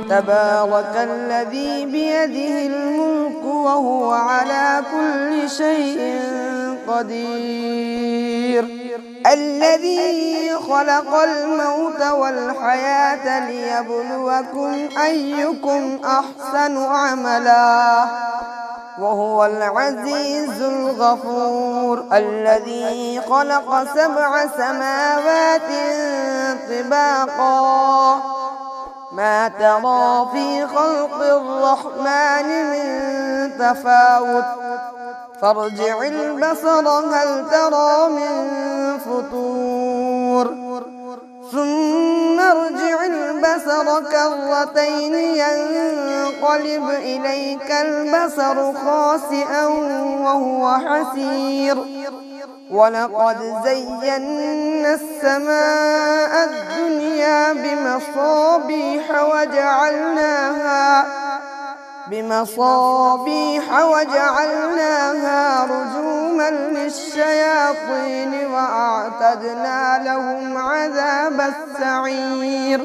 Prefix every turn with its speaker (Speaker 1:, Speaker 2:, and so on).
Speaker 1: تبارك الذي بيده الملك وهو على كل شيء قدير الذي خلق الموت والحياة ليبلوكم أيكم أحسن عملا وهو العزيز الغفور الذي خلق 7 سماوات طباقا ما ترى في خلق الرحمن من تفاوت فارجع البصر هل ترى من فطور ثم ارجع البصر كرتين ينقلب إليك البصر خاسئا وهو حسير ولقد زينا السماء الدنيا بمصابيح وجعلناها رجوما للشياطين وأعتدنا لهم عذاب السعير